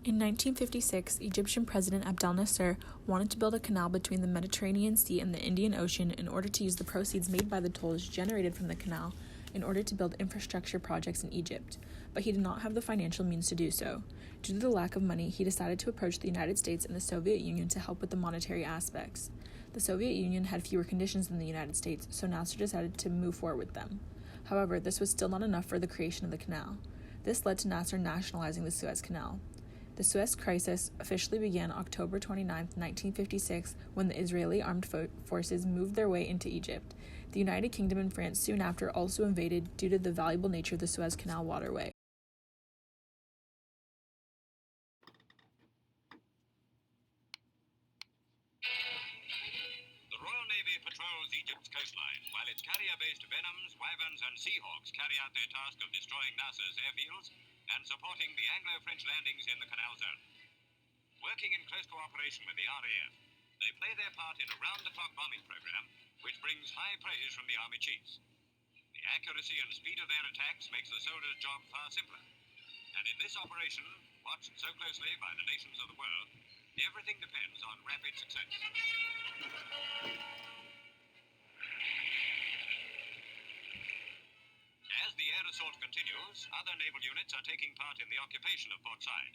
In 1956, Egyptian President Abdel Nasser wanted to build a canal between the Mediterranean Sea and the Indian Ocean in order to use the proceeds made by the tolls generated from the canal in order to build infrastructure projects in Egypt, but he did not have the financial means to do so. Due to the lack of money, he decided to approach the United States and the Soviet Union to help with the monetary aspects. The Soviet Union had fewer conditions than the United States, so Nasser decided to move forward with them. However, this was still not enough for the creation of the canal. This led to Nasser nationalizing the Suez Canal. The Suez Crisis officially began October 29, 1956, when the Israeli armed forces moved their way into Egypt. The United Kingdom and France soon after also invaded due to the valuable nature of the Suez Canal waterway. The Royal Navy patrols Egypt's coastline, while its carrier-based Venoms, Wyverns and Seahawks carry out their task of destroying Nasser's airfields and supporting the Anglo-French landings in the Canal Zone. Working in close cooperation with the RAF, they play their part in a round-the-clock bombing program, which brings high praise from the Army chiefs. The accuracy and speed of their attacks makes the soldiers' job far simpler. And in this operation, watched so closely by the nations of the world, everything depends on rapid success. As the air assault continues, other naval units are taking part in the occupation of Port Said.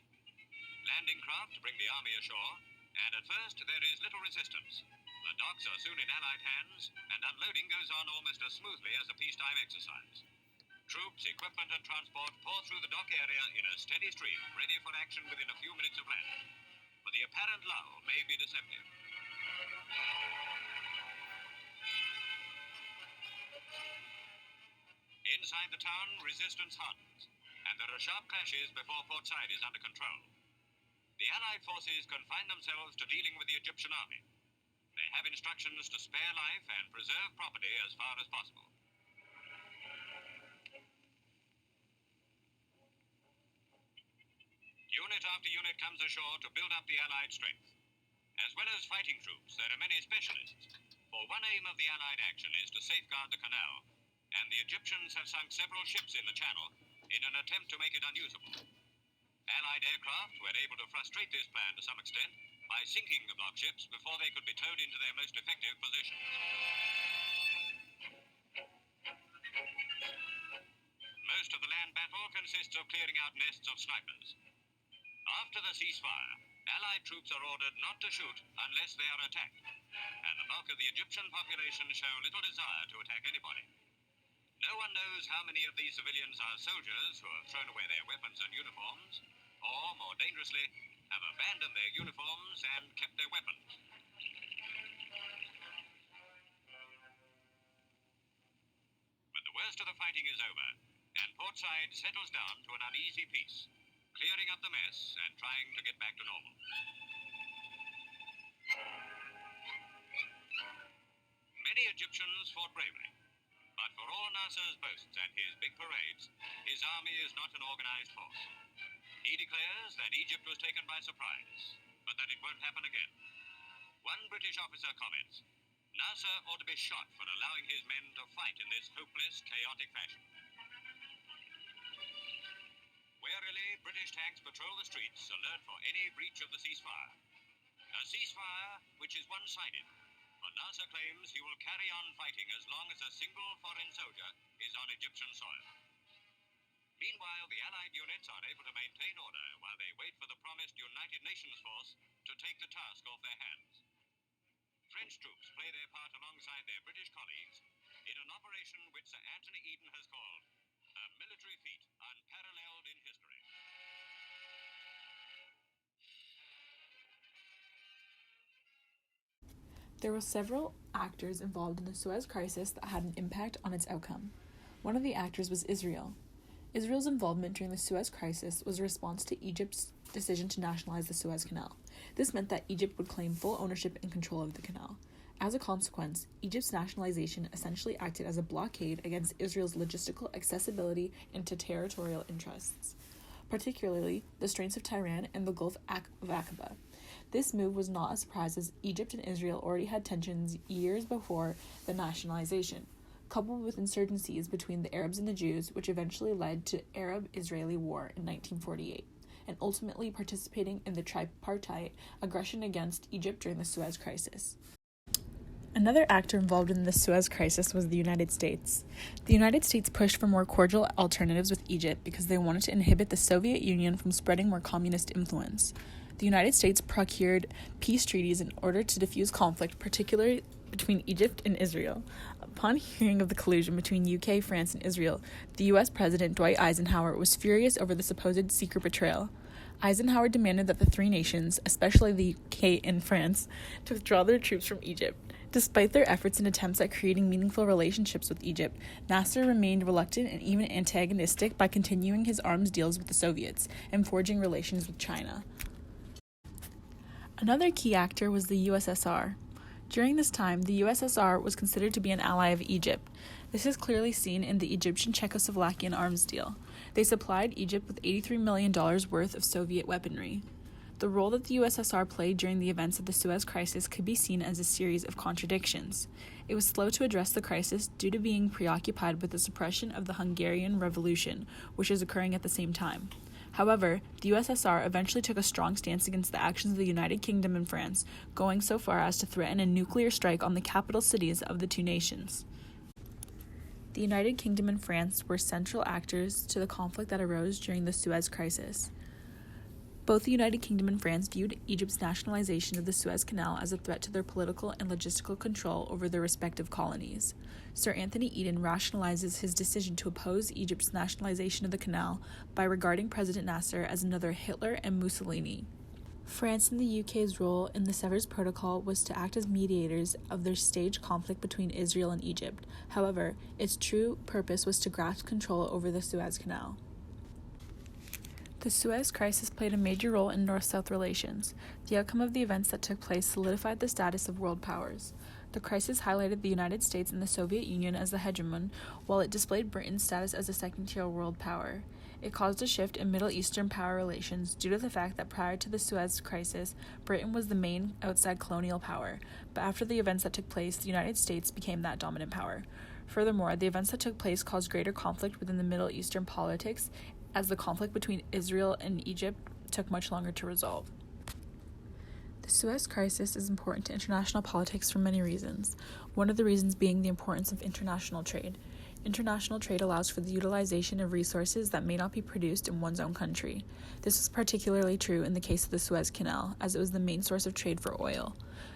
Landing craft bring the army ashore, and at first there is little resistance. The docks are soon in Allied hands, and unloading goes on almost as smoothly as a peacetime exercise. Troops, equipment and transport pour through the dock area in a steady stream, ready for action within a few minutes of landing. But the apparent lull may be deceptive. Inside the town, resistance hardens, and there are sharp clashes before Port Said is under control. The Allied forces confine themselves to dealing with the Egyptian army. They have instructions to spare life and preserve property as far as possible. Unit after unit comes ashore to build up the Allied strength. As well as fighting troops, there are many specialists. For one aim of the Allied action is to safeguard the canal, and the Egyptians have sunk several ships in the channel in an attempt to make it unusable. Allied aircraft were able to frustrate this plan to some extent by sinking the block ships before they could be towed into their most effective positions. Most of the land battle consists of clearing out nests of snipers. After the ceasefire, Allied troops are ordered not to shoot unless they are attacked, and the bulk of the Egyptian population show little desire to attack anybody. No one knows how many of these civilians are soldiers who have thrown away their weapons and uniforms, or, more dangerously, have abandoned their uniforms and kept their weapons. But the worst of the fighting is over, and Port Said settles down to an uneasy peace, clearing up the mess and trying to get back to normal. Many Egyptians fought bravely, but for all Nasser's boasts and his big parades, his army is not an organized force. He declares that Egypt was taken by surprise, but that it won't happen again. One British officer comments, "Nasser ought to be shot for allowing his men to fight in this hopeless, chaotic fashion." Warily, British tanks patrol the streets, alert for any breach of the ceasefire. A ceasefire which is one-sided, for Nasser claims he will carry on fighting as long as a single foreign soldier is on Egyptian soil. Meanwhile, the Allied units are able to maintain order while they wait for the promised United Nations force to take the task off their hands. French troops play their part alongside their British colleagues in an operation which Sir Anthony Eden has called a military feat unparalleled in history. There were several actors involved in the Suez Crisis that had an impact on its outcome. One of the actors was Israel. Israel's involvement during the Suez Crisis was a response to Egypt's decision to nationalize the Suez Canal. This meant that Egypt would claim full ownership and control of the canal. As a consequence, Egypt's nationalization essentially acted as a blockade against Israel's logistical accessibility into territorial interests, particularly the Straits of Tiran and the Gulf of Aqaba. This move was not a surprise, as Egypt and Israel already had tensions years before the nationalization, coupled with insurgencies between the Arabs and the Jews, which eventually led to Arab-Israeli War in 1948. and ultimately participating in the tripartite aggression against Egypt during the Suez Crisis. Another actor involved in the Suez Crisis was the United States. The United States pushed for more cordial alternatives with Egypt because they wanted to inhibit the Soviet Union from spreading more communist influence. The United States procured peace treaties in order to diffuse conflict, particularly between Egypt and Israel. Upon hearing of the collusion between UK, France, and Israel, the U.S. President Dwight Eisenhower was furious over the supposed secret betrayal. Eisenhower demanded that the three nations, especially the UK and France, to withdraw their troops from Egypt. Despite their efforts and attempts at creating meaningful relationships with Egypt, Nasser remained reluctant and even antagonistic by continuing his arms deals with the Soviets and forging relations with China. Another key actor was the USSR. During this time, the USSR was considered to be an ally of Egypt. This is clearly seen in the Egyptian-Czechoslovakian arms deal. They supplied Egypt with $83 million worth of Soviet weaponry. The role that the USSR played during the events of the Suez Crisis could be seen as a series of contradictions. It was slow to address the crisis due to being preoccupied with the suppression of the Hungarian Revolution, which is occurring at the same time. However, the USSR eventually took a strong stance against the actions of the United Kingdom and France, going so far as to threaten a nuclear strike on the capital cities of the two nations. The United Kingdom and France were central actors to the conflict that arose during the Suez Crisis. Both the United Kingdom and France viewed Egypt's nationalization of the Suez Canal as a threat to their political and logistical control over their respective colonies. Sir Anthony Eden rationalizes his decision to oppose Egypt's nationalization of the canal by regarding President Nasser as another Hitler and Mussolini. France and the UK's role in the Sevres Protocol was to act as mediators of their staged conflict between Israel and Egypt. However, its true purpose was to grasp control over the Suez Canal. The Suez Crisis played a major role in North-South relations. The outcome of the events that took place solidified the status of world powers. The crisis highlighted the United States and the Soviet Union as the hegemon, while it displayed Britain's status as a second-tier world power. It caused a shift in Middle Eastern power relations due to the fact that prior to the Suez Crisis, Britain was the main outside colonial power, but after the events that took place, the United States became that dominant power. Furthermore, the events that took place caused greater conflict within the Middle Eastern politics, as the conflict between Israel and Egypt took much longer to resolve. The Suez Crisis is important to international politics for many reasons, one of the reasons being the importance of international trade. International trade allows for the utilization of resources that may not be produced in one's own country. This was particularly true in the case of the Suez Canal, as it was the main source of trade for oil.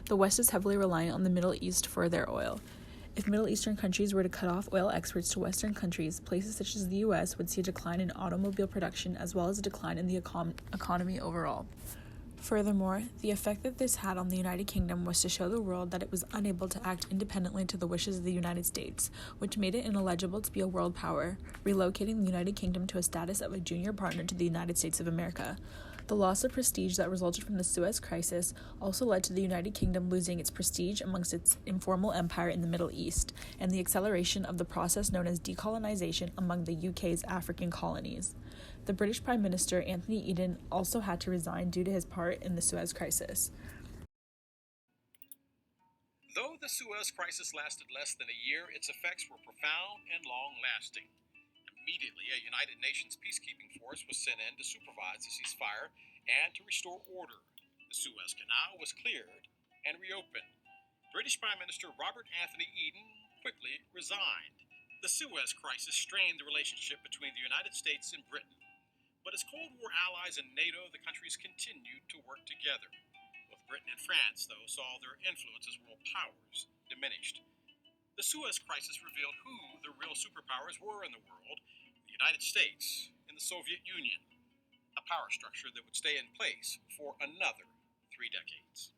The West is heavily reliant on the Middle East for their oil. If Middle Eastern countries were to cut off oil exports to Western countries, places such as the U.S. would see a decline in automobile production as well as a decline in the economy overall. Furthermore, the effect that this had on the United Kingdom was to show the world that it was unable to act independently to the wishes of the United States, which made it ineligible to be a world power, relocating the United Kingdom to a status of a junior partner to the United States of America. The loss of prestige that resulted from the Suez Crisis also led to the United Kingdom losing its prestige amongst its informal empire in the Middle East, and the acceleration of the process known as decolonization among the UK's African colonies. The British Prime Minister, Anthony Eden, also had to resign due to his part in the Suez Crisis. Though the Suez Crisis lasted less than a year, its effects were profound and long-lasting. Immediately, a United Nations peacekeeping force was sent in to supervise the ceasefire and to restore order. The Suez Canal was cleared and reopened. British Prime Minister Robert Anthony Eden quickly resigned. The Suez Crisis strained the relationship between the United States and Britain. But as Cold War allies in NATO, the countries continued to work together. Both Britain and France, though, saw their influence as world powers diminished. The Suez Crisis revealed who the real superpowers were in the world: the United States and the Soviet Union, a power structure that would stay in place for another 3 decades.